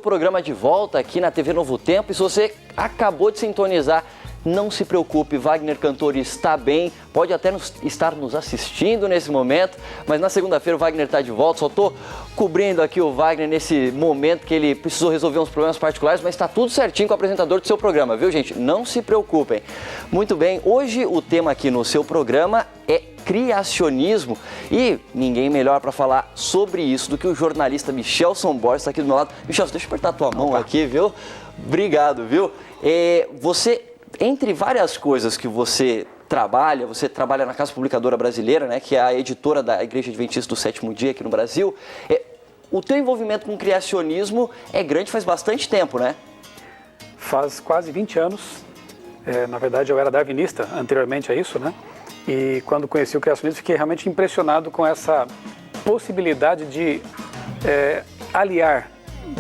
programa de volta aqui na TV Novo Tempo. E se você acabou de sintonizar, não se preocupe, Wagner Cantor está bem, pode até estar nos assistindo nesse momento, mas na segunda-feira o Wagner está de volta. Só estou cobrindo aqui o Wagner nesse momento que ele precisou resolver uns problemas particulares, mas está tudo certinho com o apresentador do seu programa, viu, gente? Não se preocupem. Muito bem, hoje o tema aqui no seu programa é criacionismo e ninguém melhor para falar sobre isso do que o jornalista Michelson Borges, está aqui do meu lado. Michelson, deixa eu apertar a tua mão aqui, viu? Obrigado, viu? Entre várias coisas que você trabalha na Casa Publicadora Brasileira, né, que é a editora da Igreja Adventista do Sétimo Dia aqui no Brasil. O teu envolvimento com criacionismo é grande faz bastante tempo, né? Faz quase 20 anos. Na verdade, eu era darwinista anteriormente a isso, né? E quando conheci o criacionismo, fiquei realmente impressionado com essa possibilidade de aliar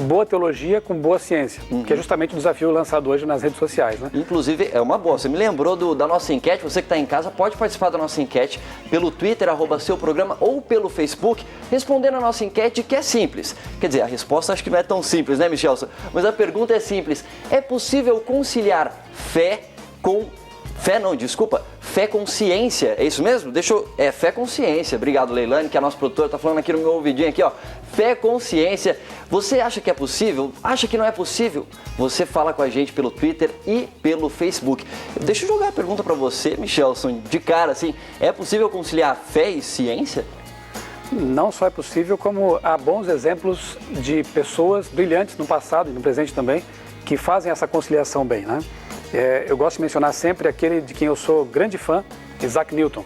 boa teologia com boa ciência, que é justamente o desafio lançado hoje nas redes sociais, né? Inclusive, é uma boa. Você me lembrou da nossa enquete. Você que está em casa pode participar da nossa enquete pelo Twitter, @seuprograma, ou pelo Facebook, respondendo a nossa enquete, que é simples. Quer dizer, a resposta acho que não é tão simples, né, Michelson? Mas a pergunta é simples. É possível conciliar fé com ciência, é isso mesmo? Fé com ciência. Obrigado, Leilane, que é a nossa produtora, tá falando aqui no meu ouvidinho aqui, ó. Fé com ciência. Você acha que é possível? Acha que não é possível? Você fala com a gente pelo Twitter e pelo Facebook. Deixa eu jogar a pergunta para você, Michelson, de cara, assim. É possível conciliar fé e ciência? Não só é possível, como há bons exemplos de pessoas brilhantes no passado e no presente também, que fazem essa conciliação bem, né? Eu gosto de mencionar sempre aquele de quem eu sou grande fã, Isaac Newton,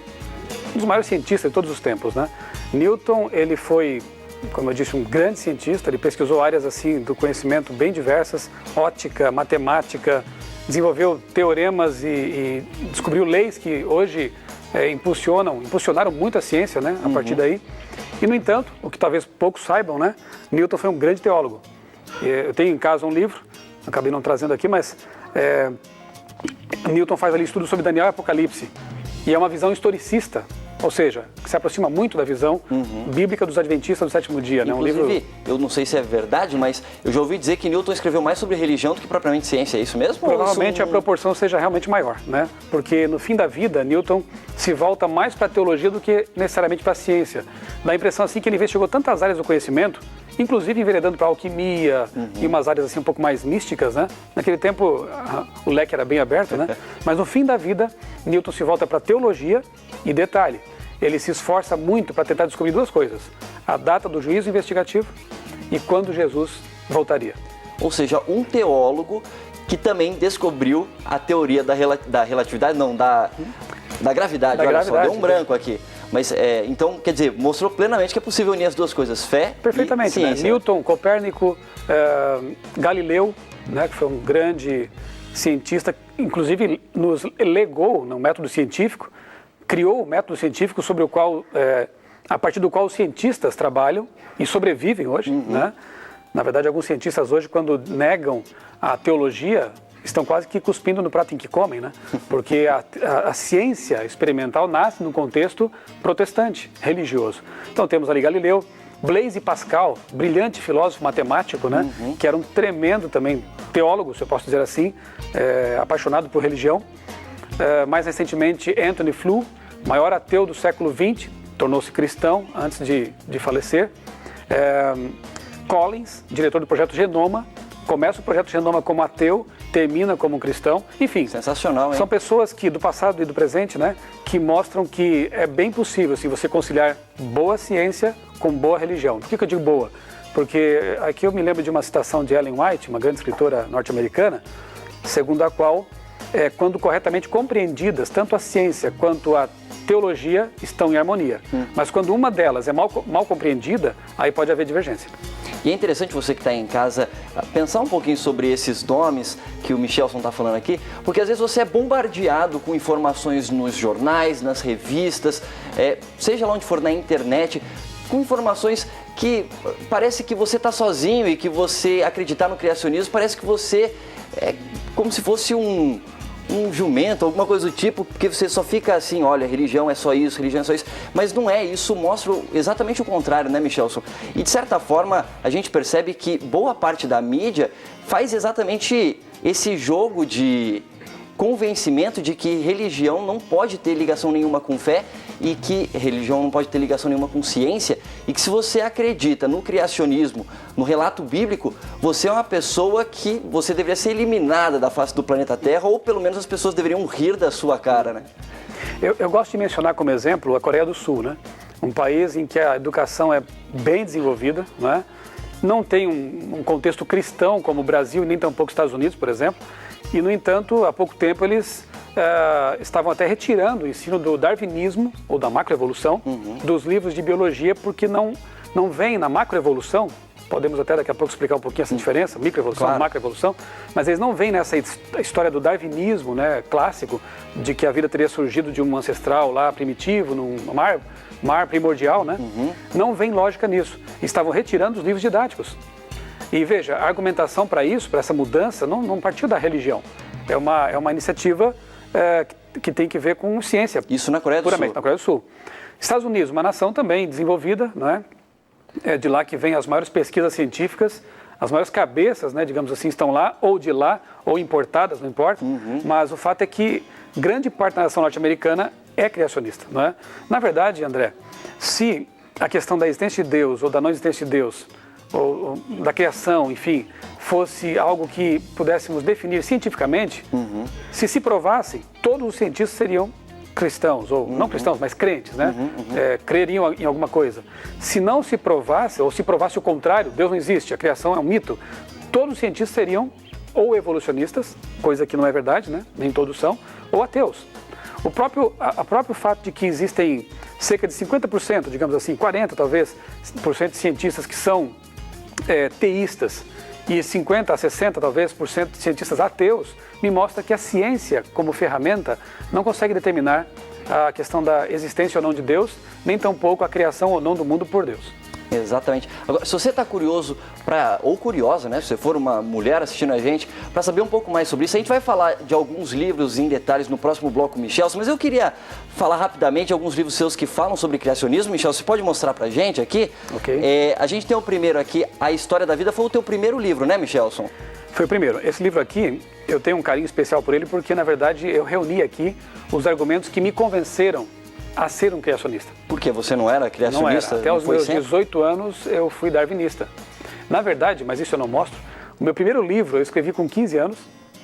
um dos maiores cientistas de todos os tempos, né? Newton, ele foi, como eu disse, um grande cientista. Ele pesquisou áreas assim do conhecimento bem diversas, ótica, matemática, desenvolveu teoremas e descobriu leis que hoje impulsionaram muito a ciência, né? A partir daí. E, no entanto, o que talvez poucos saibam, né? Newton foi um grande teólogo. Eu tenho em casa um livro, acabei não trazendo aqui, mas Newton faz ali estudo sobre Daniel e Apocalipse, e é uma visão historicista, ou seja, que se aproxima muito da visão bíblica dos Adventistas do Sétimo Dia. Inclusive, né? Um livro... eu não sei se é verdade, mas eu já ouvi dizer que Newton escreveu mais sobre religião do que propriamente ciência, é isso mesmo? Provavelmente a proporção seja realmente maior, né? Porque no fim da vida, Newton se volta mais para a teologia do que necessariamente para a ciência. Dá a impressão assim que ele investigou tantas áreas do conhecimento, inclusive enveredando para a alquimia e umas áreas assim um pouco mais místicas, né? Naquele tempo o leque era bem aberto, né? Mas no fim da vida, Newton se volta para a teologia e, detalhe, ele se esforça muito para tentar descobrir duas coisas: a data do juízo investigativo e quando Jesus voltaria. Ou seja, um teólogo que também descobriu a teoria da relatividade, não, da gravidade. Olha só, deu um branco aqui. Mas, então, quer dizer, mostrou plenamente que é possível unir as duas coisas, fé perfeitamente, e ciência. Né? Newton, Copérnico, Galileu, né, que foi um grande cientista, inclusive nos legou no método científico, criou o método científico sobre o qual, a partir do qual os cientistas trabalham e sobrevivem hoje, né? Na verdade, alguns cientistas hoje, quando negam a teologia, estão quase que cuspindo no prato em que comem, né? Porque a ciência experimental nasce num contexto protestante, religioso. Então temos ali Galileu, Blaise Pascal, brilhante filósofo matemático, né? Que era um tremendo também teólogo, se eu posso dizer assim, apaixonado por religião. Mais recentemente, Anthony Flew, maior ateu do século XX, tornou-se cristão antes de falecer. Collins, diretor do Projeto Genoma, começa o Projeto Genoma como ateu, termina como cristão, enfim. Sensacional, hein? São pessoas que, do passado e do presente, né, que mostram que é bem possível assim, você conciliar boa ciência com boa religião. Por que eu digo boa? Porque aqui eu me lembro de uma citação de Ellen White, uma grande escritora norte-americana, segundo a qual, quando corretamente compreendidas, tanto a ciência quanto a teologia estão em harmonia. Mas quando uma delas é mal compreendida, aí pode haver divergência. E é interessante você que está em casa pensar um pouquinho sobre esses nomes que o Michelson está falando aqui, porque às vezes você é bombardeado com informações nos jornais, nas revistas, seja lá onde for na internet, com informações que parece que você está sozinho e que você acreditar no criacionismo parece que você é como se fosse um um jumento, alguma coisa do tipo, porque você só fica assim, olha, religião é só isso, religião é só isso. Mas não é, isso mostra exatamente o contrário, né, Michelson? E de certa forma, a gente percebe que boa parte da mídia faz exatamente esse jogo de convencimento de que religião não pode ter ligação nenhuma com fé e que religião não pode ter ligação nenhuma com ciência e que se você acredita no criacionismo, no relato bíblico, você é uma pessoa que você deveria ser eliminada da face do planeta Terra ou pelo menos as pessoas deveriam rir da sua cara, né? Eu gosto de mencionar como exemplo a Coreia do Sul, né? Um país em que a educação é bem desenvolvida, né? Não tem um contexto cristão como o Brasil e nem tampouco os Estados Unidos, por exemplo. E, no entanto, há pouco tempo eles estavam até retirando o ensino do darwinismo, ou da macroevolução, dos livros de biologia, porque não vem na macroevolução, podemos até daqui a pouco explicar um pouquinho essa diferença, microevolução e macroevolução, mas eles não vêm nessa história do darwinismo, né, clássico, de que a vida teria surgido de um ancestral lá primitivo, num mar primordial, né? Não vem lógica nisso. Estavam retirando os livros didáticos. E veja, a argumentação para isso, para essa mudança, não partiu da religião. É uma iniciativa que tem que ver com ciência. Isso na Coreia do Sul. Na Coreia do Sul. Estados Unidos, uma nação também desenvolvida, não é? É de lá que vem as maiores pesquisas científicas, as maiores cabeças, né, digamos assim, estão lá, ou de lá, ou importadas, não importa. Mas o fato é que grande parte da nação norte-americana é criacionista, não é? Na verdade, André, se a questão da existência de Deus ou da não existência de Deus, ou da criação, enfim, fosse algo que pudéssemos definir cientificamente, se provasse, todos os cientistas seriam cristãos, ou não cristãos, mas crentes, né? Creriam em alguma coisa. Se não se provasse, ou se provasse o contrário, Deus não existe, a criação é um mito, todos os cientistas seriam ou evolucionistas, coisa que não é verdade, né? Nem todos são, ou ateus. O próprio fato de que existem cerca de 50%, digamos assim, 40% talvez, de cientistas que são teístas e 50% a 60% talvez por cento de cientistas ateus, me mostra que a ciência como ferramenta não consegue determinar a questão da existência ou não de Deus, nem tampouco a criação ou não do mundo por Deus. Exatamente. Agora, se você está curioso ou curiosa, né, se você for uma mulher assistindo a gente, para saber um pouco mais sobre isso, a gente vai falar de alguns livros em detalhes no próximo bloco, Michelson, mas eu queria falar rapidamente de alguns livros seus que falam sobre criacionismo. Michel, você pode mostrar para a gente aqui? Ok. A gente tem o primeiro aqui, A História da Vida, foi o teu primeiro livro, né, Michelson? Foi o primeiro. Esse livro aqui, eu tenho um carinho especial por ele porque, na verdade, eu reuni aqui os argumentos que me convenceram a ser um criacionista. Por quê? Você não era criacionista? Não era. Até os meus 18 anos eu fui darwinista. Na verdade, mas isso eu não mostro, o meu primeiro livro eu escrevi com 15 anos,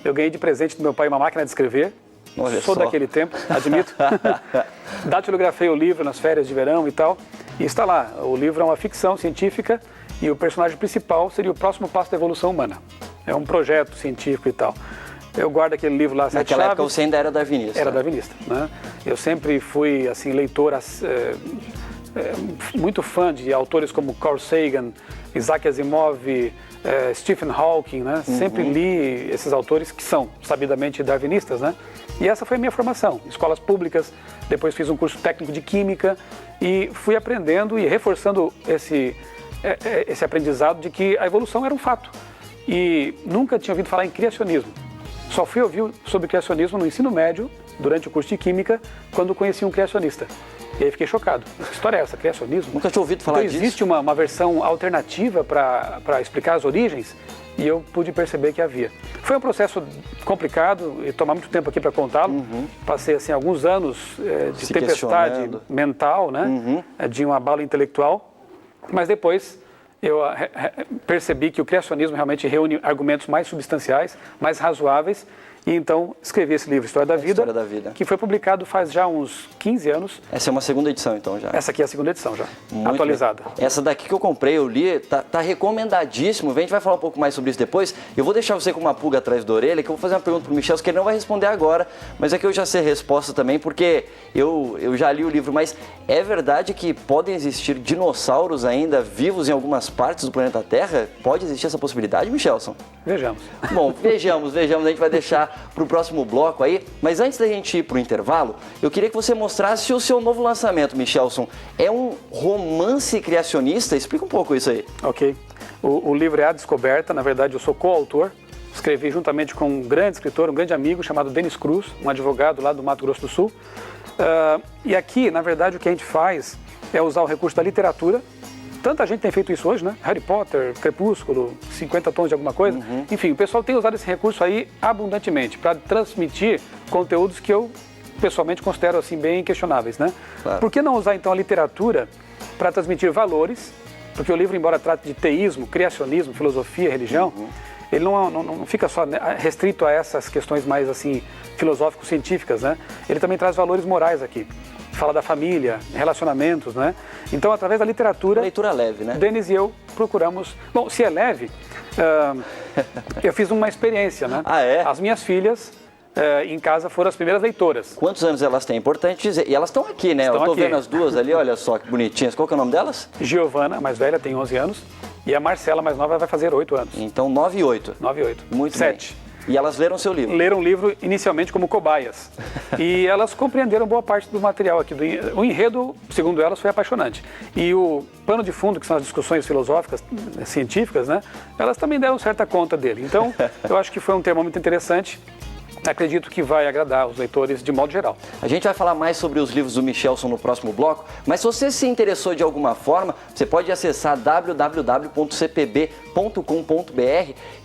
eu ganhei de presente do meu pai uma máquina de escrever. Olha Sou só. daquele tempo, admito. Datilografei o livro nas férias de verão e tal, e está lá. O livro é uma ficção científica e o personagem principal seria o próximo passo da evolução humana. É um projeto científico e tal. Eu guardo aquele livro lá, Sete Naquela Chaves. época você ainda era darwinista. Era darwinista, né? Eu sempre fui, assim, leitor, muito fã de autores como Carl Sagan, Isaac Asimov, Stephen Hawking, né? Sempre li esses autores que são sabidamente darwinistas, né? E essa foi a minha formação, escolas públicas, depois fiz um curso técnico de química e fui aprendendo e reforçando esse aprendizado de que a evolução era um fato. E nunca tinha ouvido falar em criacionismo. Só fui ouvir sobre criacionismo no ensino médio, durante o curso de Química, quando conheci um criacionista. E aí fiquei chocado. Que história é essa? Criacionismo? Nunca tinha ouvido falar disso. Existe uma versão alternativa para explicar as origens? E eu pude perceber que havia. Foi um processo complicado e tomar muito tempo aqui para contá-lo. Passei assim, alguns anos de tempestade mental, né? De um abalo intelectual. Mas depois eu percebi que o criacionismo realmente reúne argumentos mais substanciais, mais razoáveis, e então escrevi esse livro, História da Vida, que foi publicado faz já uns 15 anos. Essa é uma segunda edição, então, já? Essa aqui é a segunda edição, já, Muito atualizada. Bem. Essa daqui que eu comprei, eu li, tá recomendadíssimo. A gente vai falar um pouco mais sobre isso depois. Eu vou deixar você com uma pulga atrás da orelha, que eu vou fazer uma pergunta pro Michel, que ele não vai responder agora, mas é que eu já sei a resposta também, porque eu já li o livro, mas é verdade que podem existir dinossauros ainda vivos em algumas partes do planeta Terra? Pode existir essa possibilidade, Michelson? Vejamos. Bom, vejamos. A gente vai deixar para o próximo bloco aí. Mas antes da gente ir para o intervalo, eu queria que você mostrasse o seu novo lançamento, Michelson. É um romance criacionista? Explica um pouco isso aí. Ok. O livro é A Descoberta. Na verdade, eu sou coautor. escrevi juntamente com um grande escritor, um grande amigo chamado Denis Cruz, um advogado lá do Mato Grosso do Sul. E aqui, na verdade, o que a gente faz é usar o recurso da literatura. Tanta gente tem feito isso hoje, né? Harry Potter, Crepúsculo, 50 tons de alguma coisa. Enfim, o pessoal tem usado esse recurso aí abundantemente para transmitir conteúdos que eu pessoalmente considero assim bem questionáveis, né? Claro. Por que não usar então a literatura para transmitir valores? Porque o livro, embora trate de teísmo, criacionismo, filosofia, religião, ele não fica só restrito a essas questões mais assim filosófico-científicas, né? Ele também traz valores morais aqui. Fala da família, relacionamentos, né? Então, através da literatura... Leitura leve, né? Denis e eu procuramos... Bom, se é leve, eu fiz uma experiência, né? Ah, é? As minhas filhas, em casa, foram as primeiras leitoras. Quantos anos elas têm? Importante dizer. E elas estão aqui, né? Estão eu tô aqui. vendo as duas ali, olha só que bonitinhas. Qual que é o nome delas? Giovana, a mais velha, tem 11 anos. E a Marcela, a mais nova, vai fazer 8 anos. Então, 9 e 8. 9 e 8. Muito 7. bem. E elas leram seu livro? Leram o livro inicialmente como cobaias. E elas compreenderam boa parte do material aqui. O enredo, segundo elas, foi apaixonante. E o pano de fundo, que são as discussões filosóficas, científicas, né? Elas também deram certa conta dele. Então, eu acho que foi um tema muito interessante. Acredito que vai agradar os leitores de modo geral. A gente vai falar mais sobre os livros do Michelson no próximo bloco, mas se você se interessou de alguma forma, você pode acessar www.cpb.com.br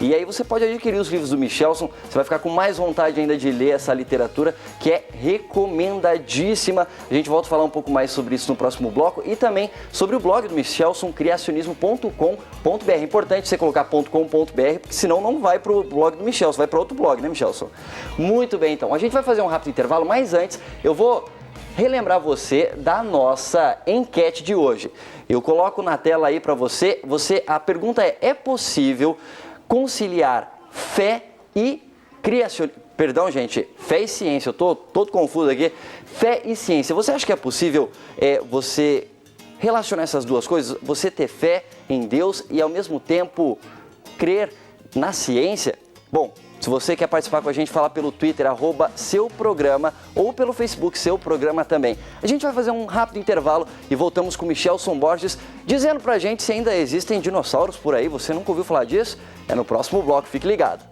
e aí você pode adquirir os livros do Michelson. Você vai ficar com mais vontade ainda de ler essa literatura, que é recomendadíssima. A gente volta a falar um pouco mais sobre isso no próximo bloco e também sobre o blog do Michelson, criacionismo.com.br. É importante você colocar .com.br, porque senão não vai para o blog do Michelson, vai para outro blog, né, Michelson? Muito bem, então. A gente vai fazer um rápido intervalo, mas antes eu vou relembrar você da nossa enquete de hoje. Eu coloco na tela aí para você. A pergunta é possível conciliar fé e criacionismo? Perdão, gente, fé e ciência. Eu tô todo confuso aqui. Fé e ciência. Você acha que é possível você relacionar essas duas coisas? Você ter fé em Deus e ao mesmo tempo crer na ciência? Bom, se você quer participar com a gente, fala pelo Twitter, @SeuPrograma, ou pelo Facebook, Seu Programa também. A gente vai fazer um rápido intervalo e voltamos com Michelson Borges, dizendo pra gente se ainda existem dinossauros por aí. Você nunca ouviu falar disso? É no próximo bloco, fique ligado.